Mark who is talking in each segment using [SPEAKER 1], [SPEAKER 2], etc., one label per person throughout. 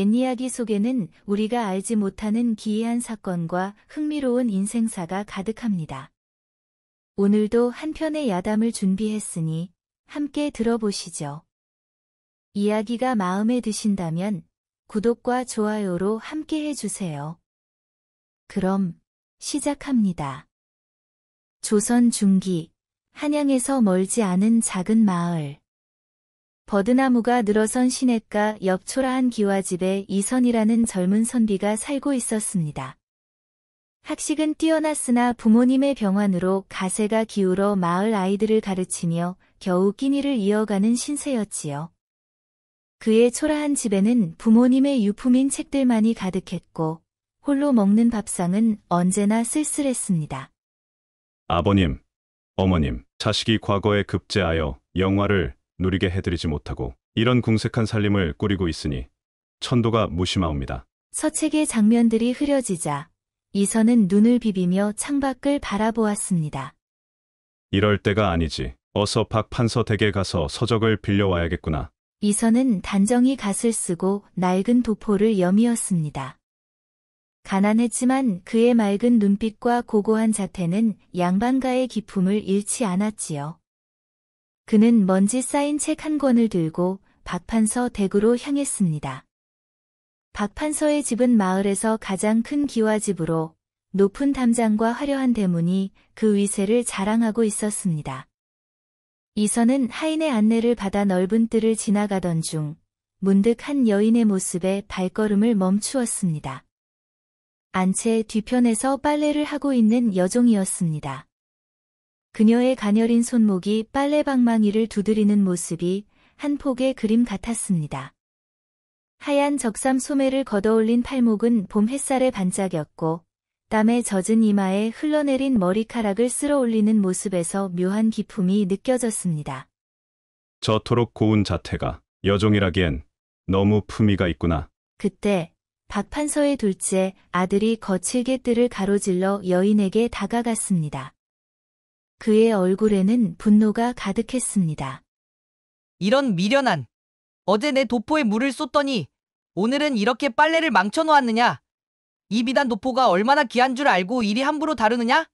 [SPEAKER 1] 옛이야기 속에는 우리가 알지 못하는 기이한 사건과 흥미로운 인생사가 가득합니다. 오늘도 한 편의 야담을 준비했으니 함께 들어보시죠. 이야기가 마음에 드신다면 구독과 좋아요로 함께 해주세요. 그럼 시작합니다. 조선 중기, 한양에서 멀지 않은 작은 마을. 버드나무가 늘어선 시냇가 옆 초라한 기와집에 이선이라는 젊은 선비가 살고 있었습니다. 학식은 뛰어났으나 부모님의 병환으로 가세가 기울어 마을 아이들을 가르치며 겨우 끼니를 이어가는 신세였지요. 그의 초라한 집에는 부모님의 유품인 책들만이 가득했고 홀로 먹는 밥상은 언제나 쓸쓸했습니다.
[SPEAKER 2] 아버님, 어머님, 자식이 과거에 급제하여 영화를 누리게 해드리지 못하고 이런 궁색한 살림을 꾸리고 있으니 천도가 무심하옵니다.
[SPEAKER 1] 서책의 장면들이 흐려지자 이선은 눈을 비비며 창밖을 바라보았습니다.
[SPEAKER 2] 이럴 때가 아니지. 어서 박 판서 댁에 가서 서적을 빌려와야겠구나.
[SPEAKER 1] 이선은 단정히 갓을 쓰고 낡은 도포를 여미었습니다. 가난했지만 그의 맑은 눈빛과 고고한 자태는 양반가의 기품을 잃지 않았지요. 그는 먼지 쌓인 책 한 권을 들고 박판서 댁으로 향했습니다. 박판서의 집은 마을에서 가장 큰 기와집으로 높은 담장과 화려한 대문이 그 위세를 자랑하고 있었습니다. 이선은 하인의 안내를 받아 넓은 뜰을 지나가던 중 문득 한 여인의 모습에 발걸음을 멈추었습니다. 안채 뒤편에서 빨래를 하고 있는 여종이었습니다. 그녀의 가녀린 손목이 빨래 방망이를 두드리는 모습이 한 폭의 그림 같았습니다. 하얀 적삼 소매를 걷어올린 팔목은 봄 햇살에 반짝였고 땀에 젖은 이마에 흘러내린 머리카락을 쓸어 올리는 모습에서 묘한 기품이 느껴졌습니다.
[SPEAKER 2] 저토록 고운 자태가 여종이라기엔 너무 품위가 있구나.
[SPEAKER 1] 그때 박 판서의 둘째 아들이 거칠게 뜰을 가로질러 여인에게 다가갔습니다. 그의 얼굴에는 분노가 가득했습니다.
[SPEAKER 3] 이런 미련한. 어제 내 도포에 물을 쏟더니 오늘은 이렇게 빨래를 망쳐놓았느냐? 이 비단 도포가 얼마나 귀한 줄 알고 이리 함부로 다루느냐?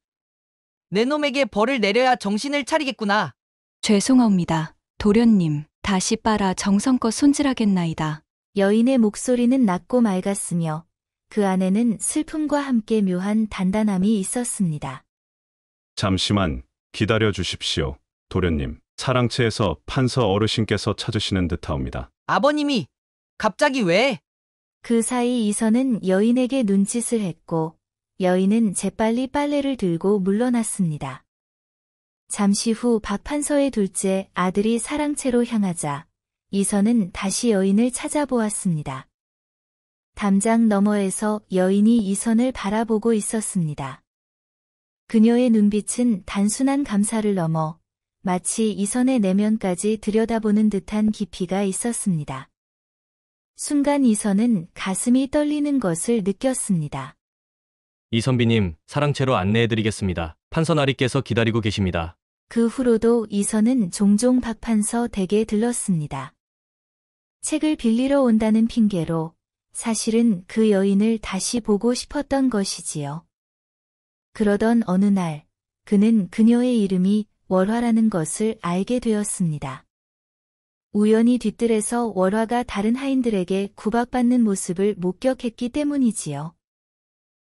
[SPEAKER 3] 내 놈에게 벌을 내려야 정신을 차리겠구나.
[SPEAKER 4] 죄송합니다. 도련님, 다시 빨아 정성껏 손질하겠나이다.
[SPEAKER 1] 여인의 목소리는 낮고 맑았으며 그 안에는 슬픔과 함께 묘한 단단함이 있었습니다.
[SPEAKER 2] 잠시만 기다려 주십시오. 도련님, 사랑채에서 판서 어르신께서 찾으시는 듯하옵니다.
[SPEAKER 3] 아버님이 갑자기 왜?
[SPEAKER 1] 그 사이 이선은 여인에게 눈짓을 했고 여인은 재빨리 빨래를 들고 물러났습니다. 잠시 후 박 판서의 둘째 아들이 사랑채로 향하자 이선은 다시 여인을 찾아보았습니다. 담장 너머에서 여인이 이선을 바라보고 있었습니다. 그녀의 눈빛은 단순한 감사를 넘어 마치 이선의 내면까지 들여다보는 듯한 깊이가 있었습니다. 순간 이선은 가슴이 떨리는 것을 느꼈습니다.
[SPEAKER 5] 이선비님, 사랑채로 안내해드리겠습니다. 판서나리께서 기다리고 계십니다.
[SPEAKER 1] 그 후로도 이선은 종종 박 판서 댁에 들렀습니다. 책을 빌리러 온다는 핑계로 사실은 그 여인을 다시 보고 싶었던 것이지요. 그러던 어느 날 그는 그녀의 이름이 월화라는 것을 알게 되었습니다. 우연히 뒤뜰에서 월화가 다른 하인들에게 구박받는 모습을 목격했기 때문이지요.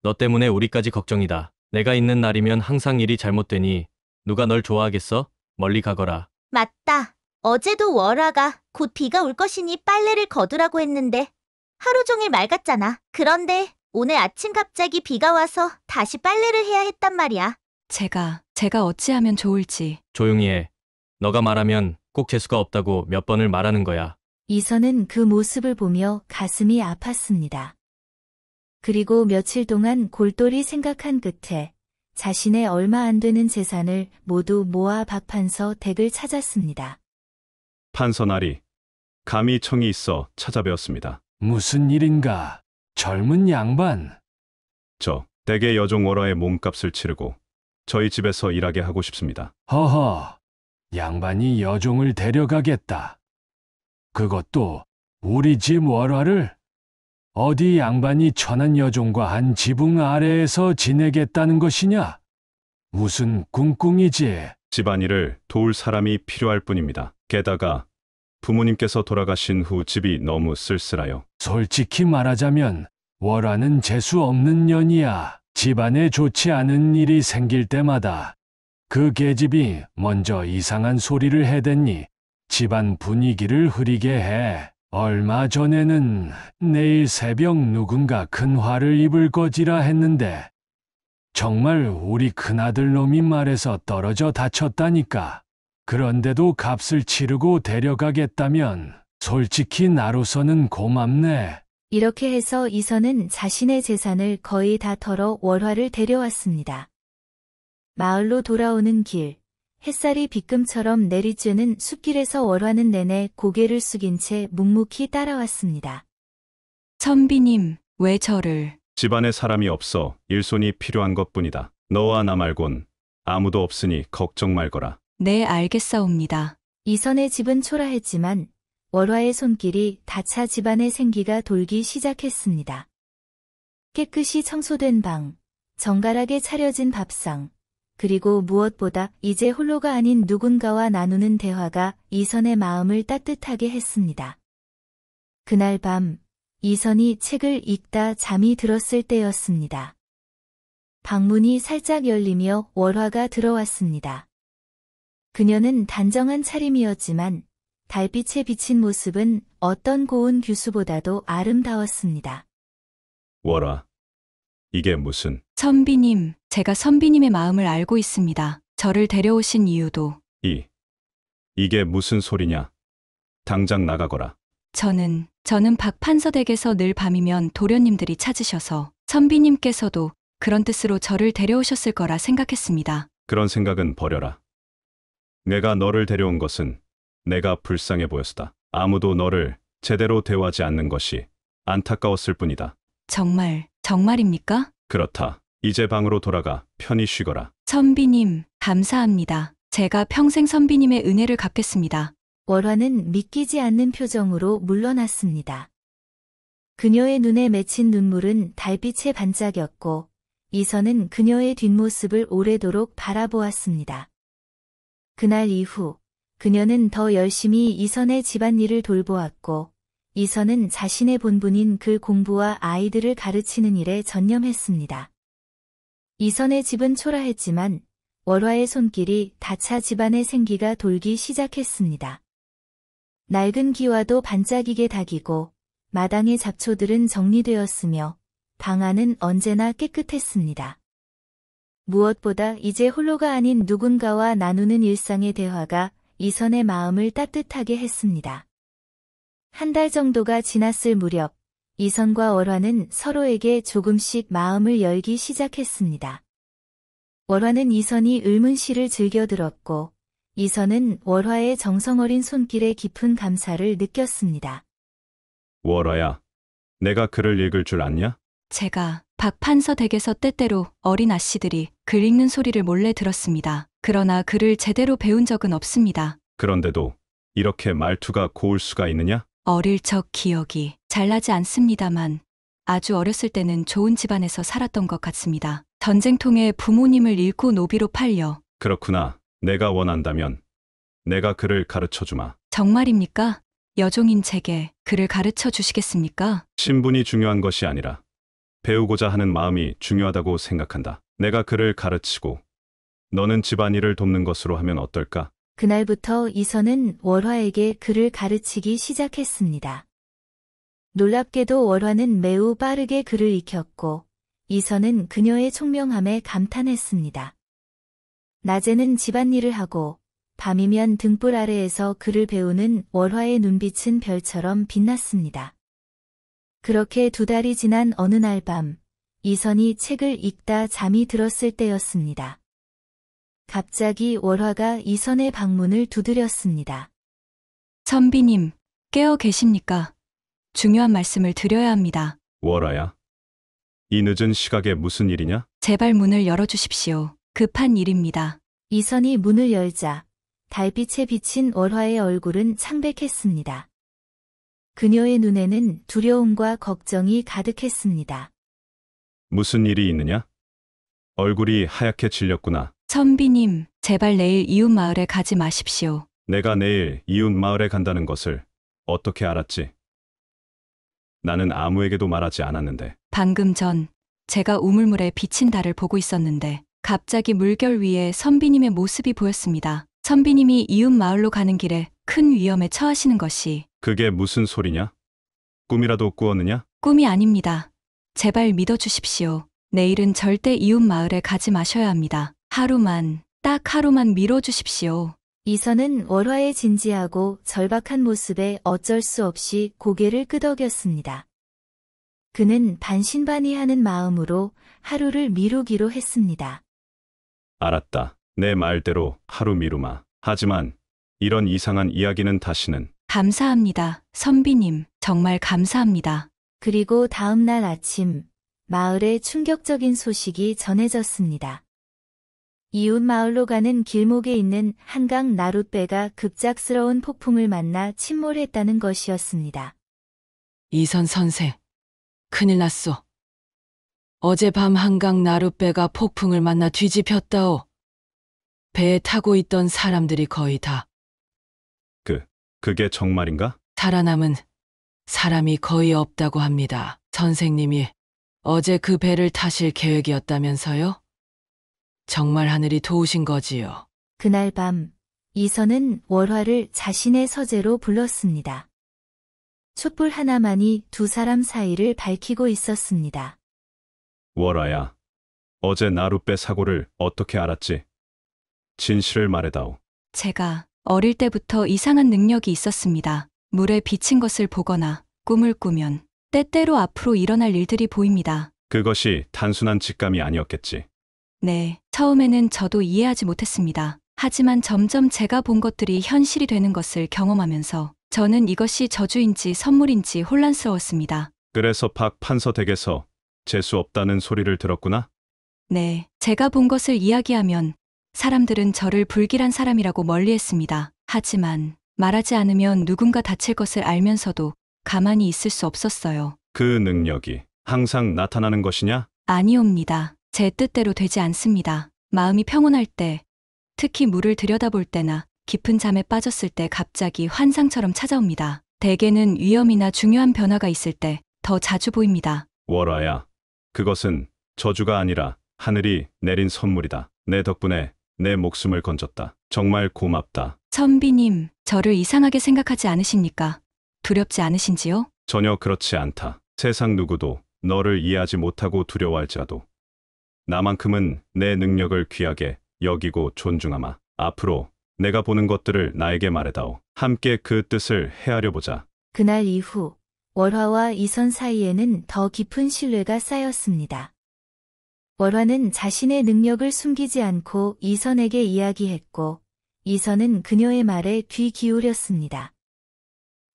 [SPEAKER 5] 너 때문에 우리까지 걱정이다. 내가 있는 날이면 항상 일이 잘못되니 누가 널 좋아하겠어? 멀리 가거라.
[SPEAKER 6] 맞다. 어제도 월화가 곧 비가 올 것이니 빨래를 거두라고 했는데 하루 종일 맑았잖아. 그런데 오늘 아침 갑자기 비가 와서 다시 빨래를 해야 했단 말이야.
[SPEAKER 4] 제가 어찌하면 좋을지.
[SPEAKER 5] 조용히 해. 너가 말하면 꼭 재수가 없다고 몇 번을 말하는 거야.
[SPEAKER 1] 이선은 그 모습을 보며 가슴이 아팠습니다. 그리고 며칠 동안 골똘히 생각한 끝에 자신의 얼마 안 되는 재산을 모두 모아 박 판서 댁을 찾았습니다.
[SPEAKER 2] 판서나리, 감히 청이 있어 찾아뵈었습니다.
[SPEAKER 7] 무슨 일인가? 젊은 양반.
[SPEAKER 2] 저 댁의 여종 월화의 몸값을 치르고 저희 집에서 일하게 하고 싶습니다.
[SPEAKER 7] 허허, 양반이 여종을 데려가겠다. 그것도 우리 집 월화를? 어디 양반이 천한 여종과 한 지붕 아래에서 지내겠다는 것이냐? 무슨 꿍꿍이지?
[SPEAKER 2] 집안일을 도울 사람이 필요할 뿐입니다. 게다가 부모님께서 돌아가신 후 집이 너무 쓸쓸하여
[SPEAKER 7] 솔직히 말하자면 월화는 재수 없는 년이야. 집안에 좋지 않은 일이 생길 때마다 그 계집이 먼저 이상한 소리를 해댔니 집안 분위기를 흐리게 해. 얼마 전에는 내일 새벽 누군가 큰 화를 입을 거지라 했는데 정말 우리 큰아들 놈이 말해서 떨어져 다쳤다니까. 그런데도 값을 치르고 데려가겠다면 솔직히 나로서는 고맙네.
[SPEAKER 1] 이렇게 해서 이선은 자신의 재산을 거의 다 털어 월화를 데려왔습니다. 마을로 돌아오는 길, 햇살이 빗금처럼 내리쬐는 숲길에서 월화는 내내 고개를 숙인 채 묵묵히 따라왔습니다.
[SPEAKER 4] 선비님, 왜 저를?
[SPEAKER 2] 집안에 사람이 없어 일손이 필요한 것뿐이다. 너와 나 말곤 아무도 없으니 걱정 말거라.
[SPEAKER 4] 네, 알겠사옵니다.
[SPEAKER 1] 이선의 집은 초라했지만 월화의 손길이 다차 집안의 생기가 돌기 시작했습니다. 깨끗이 청소된 방, 정갈하게 차려진 밥상, 그리고 무엇보다 이제 홀로가 아닌 누군가와 나누는 대화가 이선의 마음을 따뜻하게 했습니다. 그날 밤, 이선이 책을 읽다 잠이 들었을 때였습니다. 방문이 살짝 열리며 월화가 들어왔습니다. 그녀는 단정한 차림이었지만 달빛에 비친 모습은 어떤 고운 규수보다도 아름다웠습니다.
[SPEAKER 2] 월화, 이게 무슨...
[SPEAKER 4] 선비님, 제가 선비님의 마음을 알고 있습니다. 저를 데려오신 이유도
[SPEAKER 2] 이게 무슨 소리냐? 당장 나가거라.
[SPEAKER 4] 저는 박판서 댁에서 늘 밤이면 도련님들이 찾으셔서 선비님께서도 그런 뜻으로 저를 데려오셨을 거라 생각했습니다.
[SPEAKER 2] 그런 생각은 버려라. 내가 너를 데려온 것은 내가 불쌍해 보였다. 아무도 너를 제대로 대우하지 않는 것이 안타까웠을 뿐이다.
[SPEAKER 4] 정말입니까?
[SPEAKER 2] 그렇다. 이제 방으로 돌아가 편히 쉬거라.
[SPEAKER 4] 선비님, 감사합니다. 제가 평생 선비님의 은혜를 갚겠습니다.
[SPEAKER 1] 월화는 믿기지 않는 표정으로 물러났습니다. 그녀의 눈에 맺힌 눈물은 달빛에 반짝였고 이선은 그녀의 뒷모습을 오래도록 바라보았습니다. 그날 이후 그녀는 더 열심히 이선의 집안일을 돌보았고 이선은 자신의 본분인 글 공부와 아이들을 가르치는 일에 전념했습니다. 이선의 집은 초라했지만 월화의 손길이 다차 집안의 생기가 돌기 시작했습니다. 낡은 기와도 반짝이게 닭이고 마당의 잡초들은 정리되었으며 방 안은 언제나 깨끗했습니다. 무엇보다 이제 홀로가 아닌 누군가와 나누는 일상의 대화가 이선의 마음을 따뜻하게 했습니다. 한 달 정도가 지났을 무렵 이선과 월화는 서로에게 조금씩 마음을 열기 시작했습니다. 월화는 이선이 읊은 시를 즐겨 들었고 이선은 월화의 정성어린 손길에 깊은 감사를 느꼈습니다.
[SPEAKER 2] 월화야, 내가 글을 읽을 줄 아냐?
[SPEAKER 4] 제가 박판서 댁에서 때때로 어린 아씨들이 글 읽는 소리를 몰래 들었습니다. 그러나 글을 제대로 배운 적은 없습니다.
[SPEAKER 2] 그런데도 이렇게 말투가 고울 수가 있느냐?
[SPEAKER 4] 어릴 적 기억이 잘 나지 않습니다만 아주 어렸을 때는 좋은 집안에서 살았던 것 같습니다. 전쟁통에 부모님을 잃고 노비로 팔려.
[SPEAKER 2] 그렇구나. 내가 원한다면 내가 글을 가르쳐주마.
[SPEAKER 4] 정말입니까? 여종인 제게 글을 가르쳐 주시겠습니까?
[SPEAKER 2] 신분이 중요한 것이 아니라 배우고자 하는 마음이 중요하다고 생각한다. 내가 글을 가르치고 너는 집안일을 돕는 것으로 하면 어떨까?
[SPEAKER 1] 그날부터 이선은 월화에게 글을 가르치기 시작했습니다. 놀랍게도 월화는 매우 빠르게 글을 익혔고 이선은 그녀의 총명함에 감탄했습니다. 낮에는 집안일을 하고 밤이면 등불 아래에서 글을 배우는 월화의 눈빛은 별처럼 빛났습니다. 그렇게 2달이 지난 어느 날 밤, 이선이 책을 읽다 잠이 들었을 때였습니다. 갑자기 월화가 이선의 방문을 두드렸습니다.
[SPEAKER 4] 선비님, 깨어 계십니까? 중요한 말씀을 드려야 합니다.
[SPEAKER 2] 월화야, 이 늦은 시각에 무슨 일이냐?
[SPEAKER 4] 제발 문을 열어주십시오. 급한 일입니다.
[SPEAKER 1] 이선이 문을 열자 달빛에 비친 월화의 얼굴은 창백했습니다. 그녀의 눈에는 두려움과 걱정이 가득했습니다.
[SPEAKER 2] 무슨 일이 있느냐? 얼굴이 하얗게 질렸구나.
[SPEAKER 4] 선비님, 제발 내일 이웃 마을에 가지 마십시오.
[SPEAKER 2] 내가 내일 이웃 마을에 간다는 것을 어떻게 알았지? 나는 아무에게도 말하지 않았는데.
[SPEAKER 4] 방금 전 제가 우물물에 비친 달을 보고 있었는데 갑자기 물결 위에 선비님의 모습이 보였습니다. 선비님이 이웃 마을로 가는 길에 큰 위험에 처하시는 것이
[SPEAKER 2] 그게 무슨 소리냐? 꿈이라도 꾸었느냐?
[SPEAKER 4] 꿈이 아닙니다. 제발 믿어주십시오. 내일은 절대 이웃 마을에 가지 마셔야 합니다. 하루만, 딱 하루만 미뤄주십시오.
[SPEAKER 1] 이선은 월화의 진지하고 절박한 모습에 어쩔 수 없이 고개를 끄덕였습니다. 그는 반신반의하는 마음으로 하루를 미루기로 했습니다.
[SPEAKER 2] 알았다. 내 말대로 하루 미루마. 하지만 이런 이상한 이야기는 다시는.
[SPEAKER 4] 감사합니다. 선비님, 정말 감사합니다.
[SPEAKER 1] 그리고 다음 날 아침, 마을에 충격적인 소식이 전해졌습니다. 이웃 마을로 가는 길목에 있는 한강 나룻배가 급작스러운 폭풍을 만나 침몰했다는 것이었습니다.
[SPEAKER 8] 이선 선생, 큰일 났소. 어젯밤 한강 나룻배가 폭풍을 만나 뒤집혔다오. 배에 타고 있던 사람들이 거의 다
[SPEAKER 2] 그게 정말인가?
[SPEAKER 8] 살아남은 사람이 거의 없다고 합니다. 선생님이 어제 그 배를 타실 계획이었다면서요? 정말 하늘이 도우신 거지요.
[SPEAKER 1] 그날 밤, 이선은 월화를 자신의 서재로 불렀습니다. 촛불 하나만이 두 사람 사이를 밝히고 있었습니다.
[SPEAKER 2] 월화야, 어제 나룻배 사고를 어떻게 알았지? 진실을 말해다오.
[SPEAKER 4] 제가 어릴 때부터 이상한 능력이 있었습니다. 물에 비친 것을 보거나 꿈을 꾸면 때때로 앞으로 일어날 일들이 보입니다.
[SPEAKER 2] 그것이 단순한 직감이 아니었겠지.
[SPEAKER 4] 네, 처음에는 저도 이해하지 못했습니다. 하지만 점점 제가 본 것들이 현실이 되는 것을 경험하면서 저는 이것이 저주인지 선물인지 혼란스러웠습니다.
[SPEAKER 2] 그래서 박 판서 댁에서 재수 없다는 소리를 들었구나?
[SPEAKER 4] 네, 제가 본 것을 이야기하면 사람들은 저를 불길한 사람이라고 멀리했습니다. 하지만 말하지 않으면 누군가 다칠 것을 알면서도 가만히 있을 수 없었어요.
[SPEAKER 2] 그 능력이 항상 나타나는 것이냐?
[SPEAKER 4] 아니옵니다. 제 뜻대로 되지 않습니다. 마음이 평온할 때, 특히 물을 들여다볼 때나 깊은 잠에 빠졌을 때 갑자기 환상처럼 찾아옵니다. 대개는 위험이나 중요한 변화가 있을 때 더 자주 보입니다.
[SPEAKER 2] 월화야, 그것은 저주가 아니라 하늘이 내린 선물이다. 내 덕분에 내 목숨을 건졌다. 정말 고맙다.
[SPEAKER 4] 선비님, 저를 이상하게 생각하지 않으십니까? 두렵지 않으신지요?
[SPEAKER 2] 전혀 그렇지 않다. 세상 누구도 너를 이해하지 못하고 두려워할지라도 나만큼은 내 능력을 귀하게 여기고 존중하마. 앞으로 내가 보는 것들을 나에게 말해다오. 함께 그 뜻을 헤아려 보자.
[SPEAKER 1] 그날 이후 월화와 이선 사이에는 더 깊은 신뢰가 쌓였습니다. 월화는 자신의 능력을 숨기지 않고 이선에게 이야기했고, 이선은 그녀의 말에 귀 기울였습니다.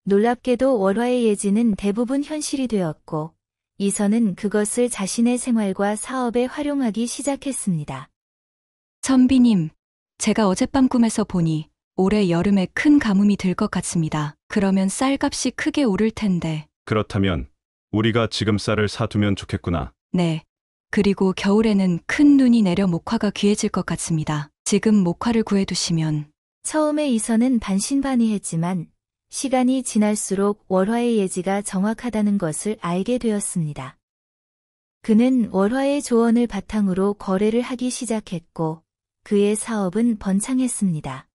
[SPEAKER 1] 놀랍게도 월화의 예지는 대부분 현실이 되었고, 이선은 그것을 자신의 생활과 사업에 활용하기 시작했습니다.
[SPEAKER 4] 선비님, 제가 어젯밤 꿈에서 보니 올해 여름에 큰 가뭄이 들 것 같습니다. 그러면 쌀값이 크게 오를 텐데.
[SPEAKER 2] 그렇다면 우리가 지금 쌀을 사두면 좋겠구나.
[SPEAKER 4] 네. 그리고 겨울에는 큰 눈이 내려 목화가 귀해질 것 같습니다. 지금 목화를 구해두시면.
[SPEAKER 1] 처음에 이선은 반신반의했지만 시간이 지날수록 월화의 예지가 정확하다는 것을 알게 되었습니다. 그는 월화의 조언을 바탕으로 거래를 하기 시작했고 그의 사업은 번창했습니다.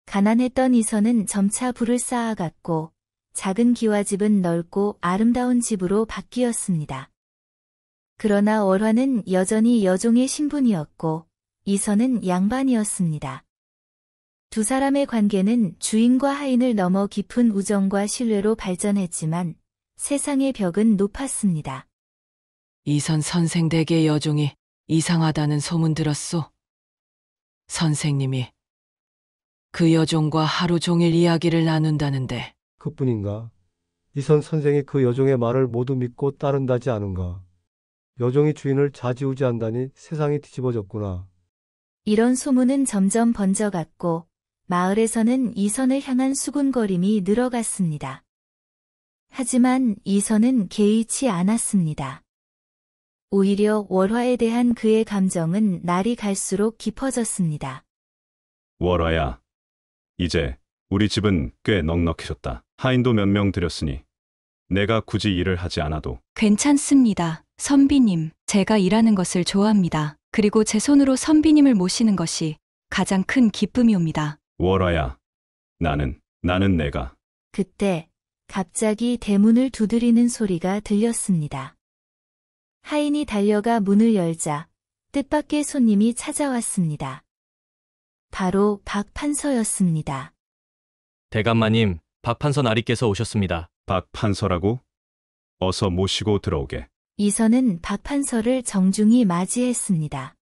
[SPEAKER 1] 가난했던 이선은 점차 부를 쌓아갔고 작은 기와집은 넓고 아름다운 집으로 바뀌었습니다. 그러나 월화는 여전히 여종의 신분이었고 이선은 양반이었습니다. 두 사람의 관계는 주인과 하인을 넘어 깊은 우정과 신뢰로 발전했지만 세상의 벽은 높았습니다.
[SPEAKER 8] 이선 선생 댁의 여종이 이상하다는 소문 들었소. 선생님이 그 여종과 하루 종일 이야기를 나눈다는데.
[SPEAKER 9] 그뿐인가? 이선 선생이 그 여종의 말을 모두 믿고 따른다지 않은가? 여종이 주인을 좌지우지한다니 세상이 뒤집어졌구나.
[SPEAKER 1] 이런 소문은 점점 번져갔고 마을에서는 이선을 향한 수군거림이 늘어갔습니다. 하지만 이선은 개의치 않았습니다. 오히려 월화에 대한 그의 감정은 날이 갈수록 깊어졌습니다.
[SPEAKER 2] 월화야, 이제 우리 집은 꽤 넉넉해졌다. 하인도 몇 명 들였으니 내가 굳이 일을 하지 않아도.
[SPEAKER 4] 괜찮습니다. 선비님, 제가 일하는 것을 좋아합니다. 그리고 제 손으로 선비님을 모시는 것이 가장 큰 기쁨이옵니다.
[SPEAKER 2] 월화야, 나는 내가.
[SPEAKER 1] 그때 갑자기 대문을 두드리는 소리가 들렸습니다. 하인이 달려가 문을 열자 뜻밖의 손님이 찾아왔습니다. 바로 박 판서였습니다.
[SPEAKER 5] 대감마님, 박 판서 나리께서 오셨습니다.
[SPEAKER 2] 박 판서라고? 어서 모시고 들어오게.
[SPEAKER 1] 이선은 박 판서를 정중히 맞이했습니다.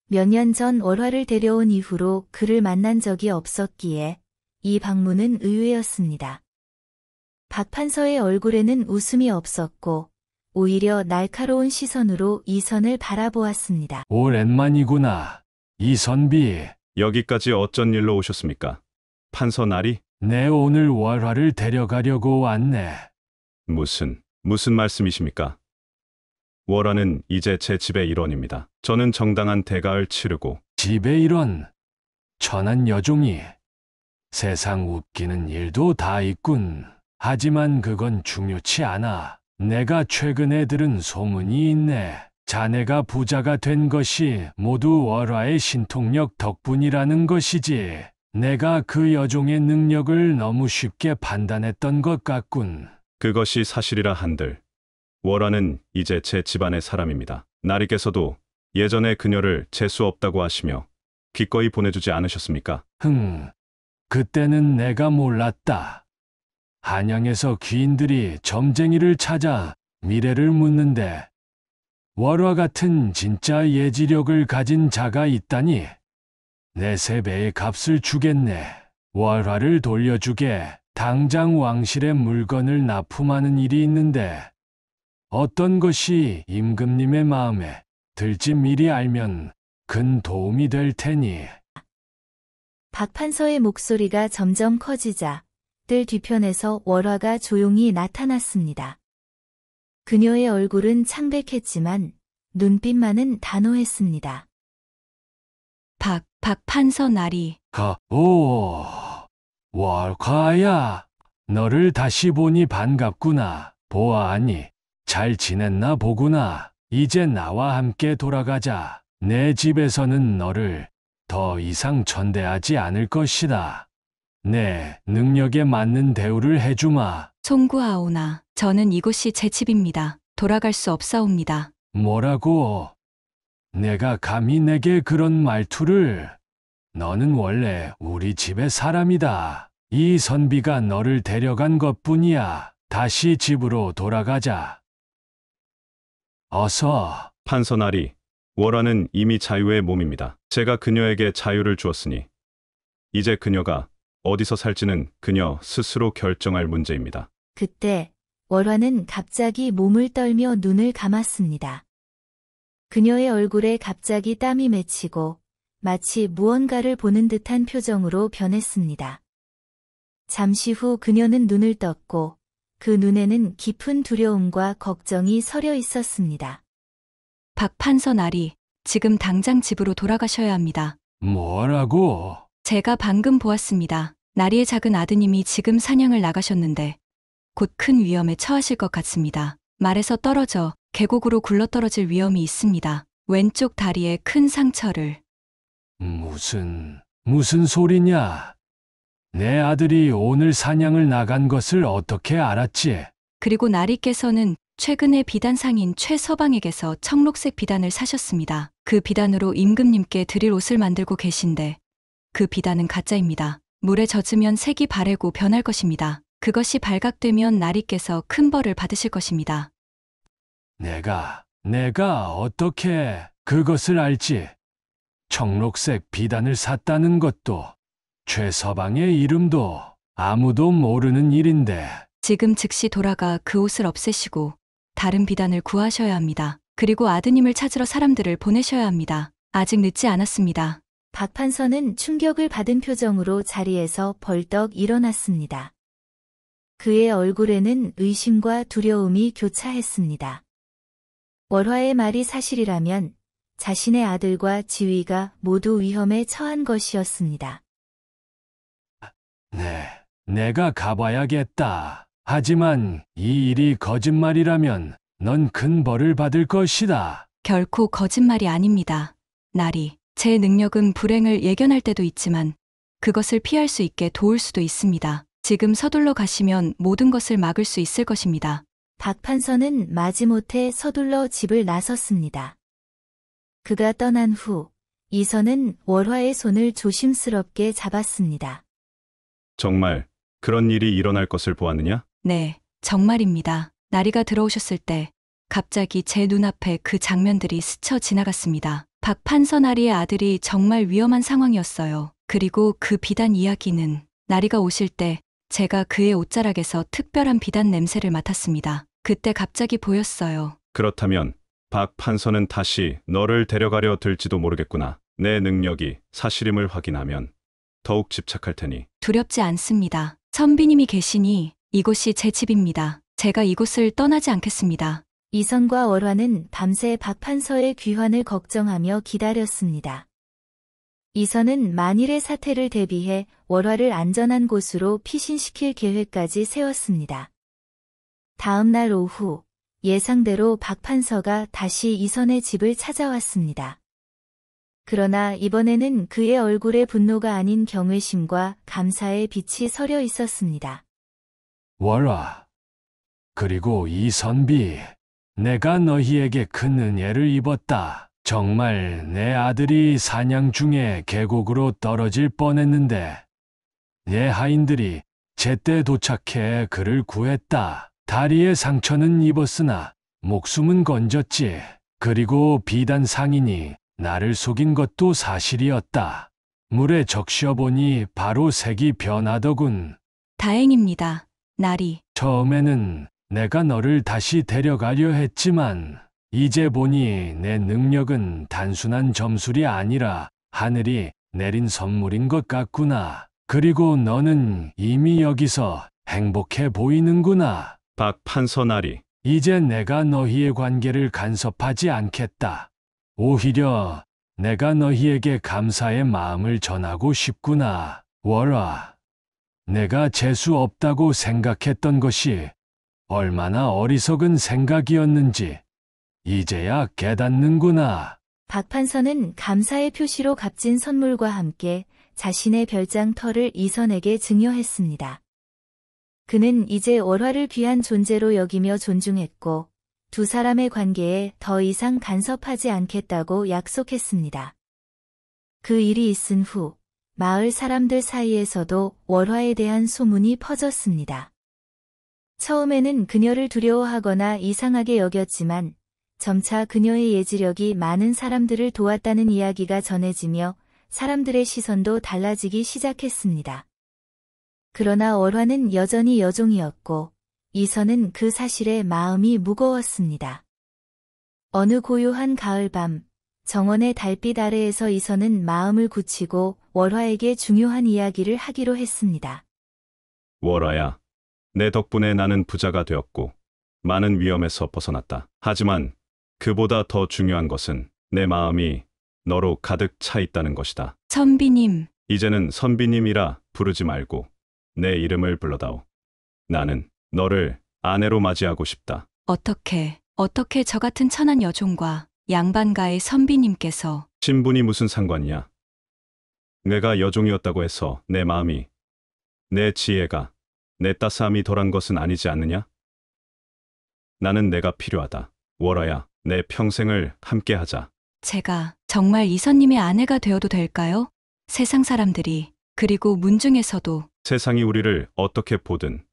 [SPEAKER 1] 몇 년 전 월화를 데려온 이후로 그를 만난 적이 없었기에 이 방문은 의외였습니다. 박 판서의 얼굴에는 웃음이 없었고 오히려 날카로운 시선으로 이선을 바라보았습니다.
[SPEAKER 7] 오랜만이구나. 이선비,
[SPEAKER 2] 여기까지 어쩐 일로 오셨습니까? 판서 나리?
[SPEAKER 7] 내 오늘 월화를 데려가려고 왔네.
[SPEAKER 2] 무슨 말씀이십니까? 월화는 이제 제 집의 일원입니다. 저는 정당한 대가를 치르고.
[SPEAKER 7] 집에 이런 천한 여종이. 세상 웃기는 일도 다 있군. 하지만 그건 중요치 않아. 내가 최근에 들은 소문이 있네. 자네가 부자가 된 것이 모두 월화의 신통력 덕분이라는 것이지. 내가 그 여종의 능력을 너무 쉽게 판단했던 것 같군.
[SPEAKER 2] 그것이 사실이라 한들 월화는 이제 제 집안의 사람입니다. 나리께서도 예전에 그녀를 재수 없다고 하시며 기꺼이 보내주지 않으셨습니까?
[SPEAKER 7] 그때는 내가 몰랐다. 한양에서 귀인들이 점쟁이를 찾아 미래를 묻는데 월화 같은 진짜 예지력을 가진 자가 있다니 내 3배의 값을 주겠네. 월화를 돌려주게. 당장 왕실의 물건을 납품하는 일이 있는데 어떤 것이 임금님의 마음에 들지 미리 알면 큰 도움이 될 테니.
[SPEAKER 1] 박 판서의 목소리가 점점 커지자 뜰 뒤편에서 월화가 조용히 나타났습니다. 그녀의 얼굴은 창백했지만 눈빛만은 단호했습니다.
[SPEAKER 4] 박 판서 나리.
[SPEAKER 7] 월화야, 너를 다시 보니 반갑구나. 보아하니 잘 지냈나 보구나. 이제 나와 함께 돌아가자. 내 집에서는 너를 더 이상 천대하지 않을 것이다. 내 능력에 맞는 대우를 해주마.
[SPEAKER 4] 송구하오나, 저는 이곳이 제 집입니다. 돌아갈 수 없사옵니다.
[SPEAKER 7] 뭐라고? 내가 감히 내게 그런 말투를? 너는 원래 우리 집의 사람이다. 이 선비가 너를 데려간 것뿐이야. 다시 집으로 돌아가자. 어서.
[SPEAKER 2] 판서 나리, 월화는 이미 자유의 몸입니다. 제가 그녀에게 자유를 주었으니 이제 그녀가 어디서 살지는 그녀 스스로 결정할 문제입니다.
[SPEAKER 1] 그때 월화는 갑자기 몸을 떨며 눈을 감았습니다. 그녀의 얼굴에 갑자기 땀이 맺히고 마치 무언가를 보는 듯한 표정으로 변했습니다. 잠시 후 그녀는 눈을 떴고 그 눈에는 깊은 두려움과 걱정이 서려 있었습니다.
[SPEAKER 4] 박 판서 나리, 지금 당장 집으로 돌아가셔야 합니다.
[SPEAKER 7] 뭐라고?
[SPEAKER 4] 제가 방금 보았습니다. 나리의 작은 아드님이 지금 사냥을 나가셨는데 곧 큰 위험에 처하실 것 같습니다. 말에서 떨어져 계곡으로 굴러떨어질 위험이 있습니다. 왼쪽 다리에 큰 상처를.
[SPEAKER 7] 무슨 소리냐? 내 아들이 오늘 사냥을 나간 것을 어떻게 알았지?
[SPEAKER 4] 그리고 나리께서는 최근에 비단상인 최서방에게서 청록색 비단을 사셨습니다. 그 비단으로 임금님께 드릴 옷을 만들고 계신데 그 비단은 가짜입니다. 물에 젖으면 색이 바래고 변할 것입니다. 그것이 발각되면 나리께서 큰 벌을 받으실 것입니다.
[SPEAKER 7] 내가 어떻게 그것을 알지? 청록색 비단을 샀다는 것도 최서방의 이름도 아무도 모르는 일인데.
[SPEAKER 4] 지금 즉시 돌아가 그 옷을 없애시고 다른 비단을 구하셔야 합니다. 그리고 아드님을 찾으러 사람들을 보내셔야 합니다. 아직 늦지 않았습니다.
[SPEAKER 1] 박 판서는 충격을 받은 표정으로 자리에서 벌떡 일어났습니다. 그의 얼굴에는 의심과 두려움이 교차했습니다. 월화의 말이 사실이라면 자신의 아들과 지위가 모두 위험에 처한 것이었습니다.
[SPEAKER 7] 네, 내가 가봐야겠다. 하지만 이 일이 거짓말이라면 넌 큰 벌을 받을 것이다.
[SPEAKER 4] 결코 거짓말이 아닙니다. 나리, 제 능력은 불행을 예견할 때도 있지만 그것을 피할 수 있게 도울 수도 있습니다. 지금 서둘러 가시면 모든 것을 막을 수 있을 것입니다.
[SPEAKER 1] 박 판서는 마지못해 서둘러 집을 나섰습니다. 그가 떠난 후 이선은 월화의 손을 조심스럽게 잡았습니다.
[SPEAKER 2] 정말 그런 일이 일어날 것을 보았느냐?
[SPEAKER 4] 네, 정말입니다. 나리가 들어오셨을 때 갑자기 제 눈앞에 그 장면들이 스쳐 지나갔습니다. 박 판서 나리의 아들이 정말 위험한 상황이었어요. 그리고 그 비단 이야기는 나리가 오실 때 제가 그의 옷자락에서 특별한 비단 냄새를 맡았습니다. 그때 갑자기 보였어요.
[SPEAKER 2] 그렇다면 박 판서는 다시 너를 데려가려 들지도 모르겠구나. 내 능력이 사실임을 확인하면 더욱 집착할 테니.
[SPEAKER 4] 두렵지 않습니다. 선비님이 계시니 이곳이 제 집입니다. 제가 이곳을 떠나지 않겠습니다.
[SPEAKER 1] 이선과 월화는 밤새 박 판서의 귀환을 걱정하며 기다렸습니다. 이선은 만일의 사태를 대비해 월화를 안전한 곳으로 피신시킬 계획까지 세웠습니다. 다음 날 오후 예상대로 박 판서가 다시 이선의 집을 찾아왔습니다. 그러나 이번에는 그의 얼굴에 분노가 아닌 경외심과 감사의 빛이 서려 있었습니다.
[SPEAKER 7] 월화, 그리고 이선비, 내가 너희에게 큰 은혜를 입었다. 정말 내 아들이 사냥 중에 계곡으로 떨어질 뻔했는데 내 하인들이 제때 도착해 그를 구했다. 다리에 상처는 입었으나 목숨은 건졌지. 그리고 비단 상인이 나를 속인 것도 사실이었다. 물에 적셔보니 바로 색이 변하더군.
[SPEAKER 4] 다행입니다. 나리,
[SPEAKER 7] 처음에는 내가 너를 다시 데려가려 했지만 이제 보니 내 능력은 단순한 점술이 아니라 하늘이 내린 선물인 것 같구나. 그리고 너는 이미 여기서 행복해 보이는구나.
[SPEAKER 2] 박 판서 나리.
[SPEAKER 7] 이제 내가 너희의 관계를 간섭하지 않겠다. 오히려 내가 너희에게 감사의 마음을 전하고 싶구나. 월화, 내가 재수 없다고 생각했던 것이 얼마나 어리석은 생각이었는지 이제야 깨닫는구나.
[SPEAKER 1] 박 판서는 감사의 표시로 값진 선물과 함께 자신의 별장 터를 이선에게 증여했습니다. 그는 이제 월화를 귀한 존재로 여기며 존중했고 두 사람의 관계에 더 이상 간섭하지 않겠다고 약속했습니다. 그 일이 있은 후 마을 사람들 사이에서도 월화에 대한 소문이 퍼졌습니다. 처음에는 그녀를 두려워하거나 이상하게 여겼지만 점차 그녀의 예지력이 많은 사람들을 도왔다는 이야기가 전해지며 사람들의 시선도 달라지기 시작했습니다. 그러나 월화는 여전히 여종이었고 이선은 그 사실에 마음이 무거웠습니다. 어느 고요한 가을밤, 정원의 달빛 아래에서 이선은 마음을 굳히고 월화에게 중요한 이야기를 하기로 했습니다.
[SPEAKER 2] 월화야, 내 덕분에 나는 부자가 되었고 많은 위험에서 벗어났다. 하지만 그보다 더 중요한 것은 내 마음이 너로 가득 차 있다는 것이다.
[SPEAKER 4] 선비님,
[SPEAKER 2] 이제는 선비님이라 부르지 말고 내 이름을 불러다오. 나는 너를 아내로 맞이하고 싶다.
[SPEAKER 4] 어떻게 저 같은 천한 여종과 양반가의 선비님께서
[SPEAKER 2] 신분이 무슨 상관이야? 내가 여종이었다고 해서 내 마음이, 내 지혜가, 내 따스함이 덜한 것은 아니지 않느냐? 나는 내가 필요하다. 월화야, 내 평생을 함께하자.
[SPEAKER 4] 제가 정말 이선님의 아내가 되어도 될까요? 세상 사람들이, 그리고 문중에서도
[SPEAKER 2] 세상이 우리를 어떻게 보든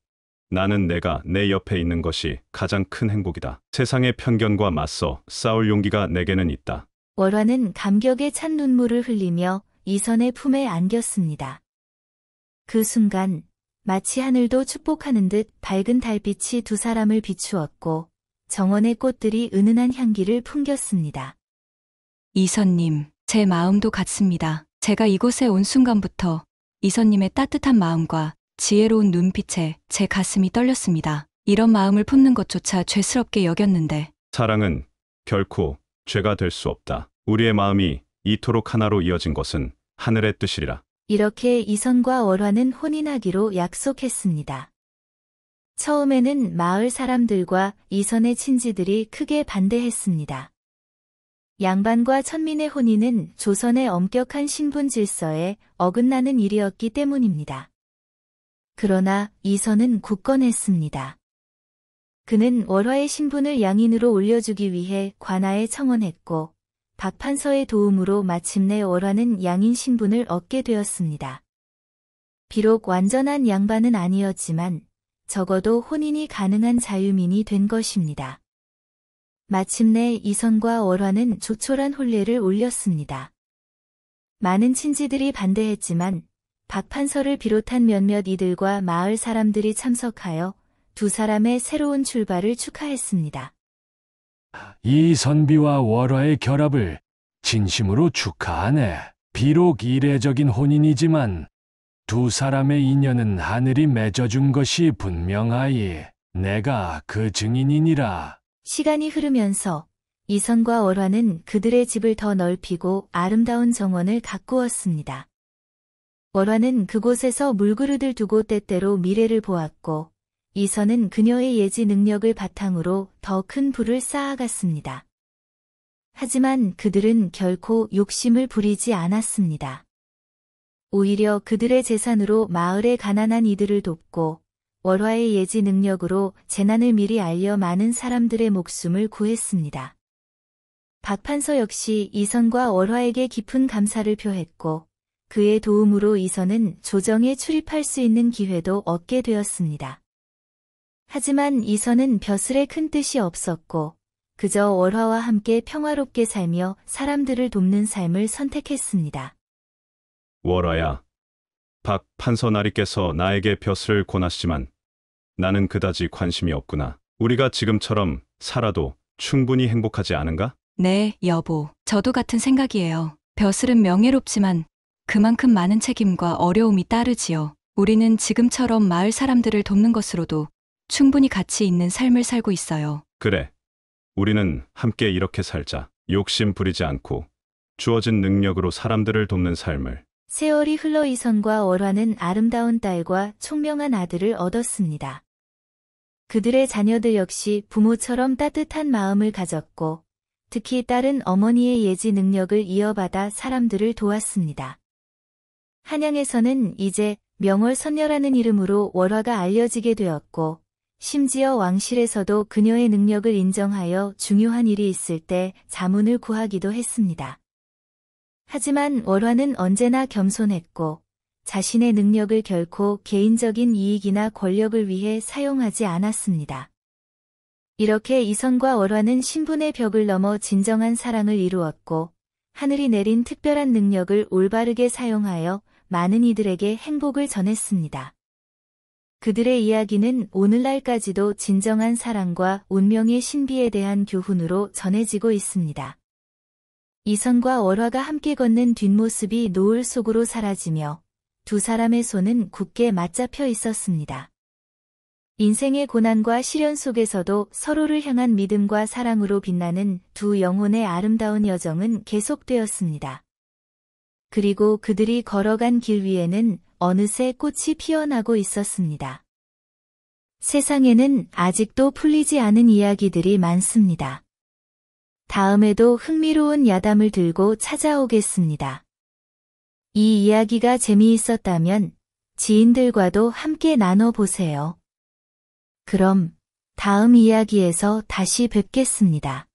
[SPEAKER 2] 나는 내가 내 옆에 있는 것이 가장 큰 행복이다. 세상의 편견과 맞서 싸울 용기가 내게는 있다.
[SPEAKER 1] 월화는 감격에 찬 눈물을 흘리며 이선의 품에 안겼습니다. 그 순간 마치 하늘도 축복하는 듯 밝은 달빛이 두 사람을 비추었고 정원의 꽃들이 은은한 향기를 풍겼습니다.
[SPEAKER 4] 이선님, 제 마음도 같습니다. 제가 이곳에 온 순간부터 이선님의 따뜻한 마음과 지혜로운 눈빛에 제 가슴이 떨렸습니다. 이런 마음을 품는 것조차 죄스럽게 여겼는데
[SPEAKER 2] 사랑은 결코 죄가 될 수 없다. 우리의 마음이 이토록 하나로 이어진 것은 하늘의 뜻이리라.
[SPEAKER 1] 이렇게 이선과 월화는 혼인하기로 약속했습니다. 처음에는 마을 사람들과 이선의 친지들이 크게 반대했습니다. 양반과 천민의 혼인은 조선의 엄격한 신분 질서에 어긋나는 일이었기 때문입니다. 그러나 이선은 굳건했습니다. 그는 월화의 신분을 양인으로 올려주기 위해 관아에 청원했고 박판서의 도움으로 마침내 월화는 양인 신분을 얻게 되었습니다. 비록 완전한 양반은 아니었지만 적어도 혼인이 가능한 자유민이 된 것입니다. 마침내 이선과 월화는 조촐한 혼례를 올렸습니다. 많은 친지들이 반대했지만 박판서를 비롯한 몇몇 이들과 마을 사람들이 참석하여 두 사람의 새로운 출발을 축하했습니다.
[SPEAKER 7] 이선비와 월화의 결합을 진심으로 축하하네. 비록 이례적인 혼인이지만 두 사람의 인연은 하늘이 맺어준 것이 분명하이. 내가 그 증인이니라.
[SPEAKER 1] 시간이 흐르면서 이선과 월화는 그들의 집을 더 넓히고 아름다운 정원을 가꾸었습니다. 월화는 그곳에서 물그릇을 두고 때때로 미래를 보았고 이선은 그녀의 예지 능력을 바탕으로 더 큰 부를 쌓아갔습니다. 하지만 그들은 결코 욕심을 부리지 않았습니다. 오히려 그들의 재산으로 마을의 가난한 이들을 돕고 월화의 예지 능력으로 재난을 미리 알려 많은 사람들의 목숨을 구했습니다. 박판서 역시 이선과 월화에게 깊은 감사를 표했고 그의 도움으로 이선은 조정에 출입할 수 있는 기회도 얻게 되었습니다. 하지만 이선은 벼슬에 큰 뜻이 없었고 그저 월화와 함께 평화롭게 살며 사람들을 돕는 삶을 선택했습니다.
[SPEAKER 2] 월화야, 박 판서나리께서 나에게 벼슬을 권하시지만 나는 그다지 관심이 없구나. 우리가 지금처럼 살아도 충분히 행복하지 않은가?
[SPEAKER 4] 네, 여보. 저도 같은 생각이에요. 벼슬은 명예롭지만 그만큼 많은 책임과 어려움이 따르지요. 우리는 지금처럼 마을 사람들을 돕는 것으로도 충분히 가치 있는 삶을 살고 있어요.
[SPEAKER 2] 그래. 우리는 함께 이렇게 살자. 욕심 부리지 않고 주어진 능력으로 사람들을 돕는 삶을.
[SPEAKER 1] 세월이 흘러 이선과 월화는 아름다운 딸과 총명한 아들을 얻었습니다. 그들의 자녀들 역시 부모처럼 따뜻한 마음을 가졌고 특히 딸은 어머니의 예지 능력을 이어받아 사람들을 도왔습니다. 한양에서는 이제 명월선녀라는 이름으로 월화가 알려지게 되었고 심지어 왕실에서도 그녀의 능력을 인정하여 중요한 일이 있을 때 자문을 구하기도 했습니다. 하지만 월화는 언제나 겸손했고 자신의 능력을 결코 개인적인 이익이나 권력을 위해 사용하지 않았습니다. 이렇게 이선과 월화는 신분의 벽을 넘어 진정한 사랑을 이루었고 하늘이 내린 특별한 능력을 올바르게 사용하여 많은 이들에게 행복을 전했습니다. 그들의 이야기는 오늘날까지도 진정한 사랑과 운명의 신비에 대한 교훈으로 전해지고 있습니다. 이선과 월화가 함께 걷는 뒷모습이 노을 속으로 사라지며 두 사람의 손은 굳게 맞잡혀 있었습니다. 인생의 고난과 시련 속에서도 서로를 향한 믿음과 사랑으로 빛나는 두 영혼의 아름다운 여정은 계속되었습니다. 그리고 그들이 걸어간 길 위에는 어느새 꽃이 피어나고 있었습니다. 세상에는 아직도 풀리지 않은 이야기들이 많습니다. 다음에도 흥미로운 야담을 들고 찾아오겠습니다. 이 이야기가 재미있었다면 지인들과도 함께 나눠보세요. 그럼 다음 이야기에서 다시 뵙겠습니다.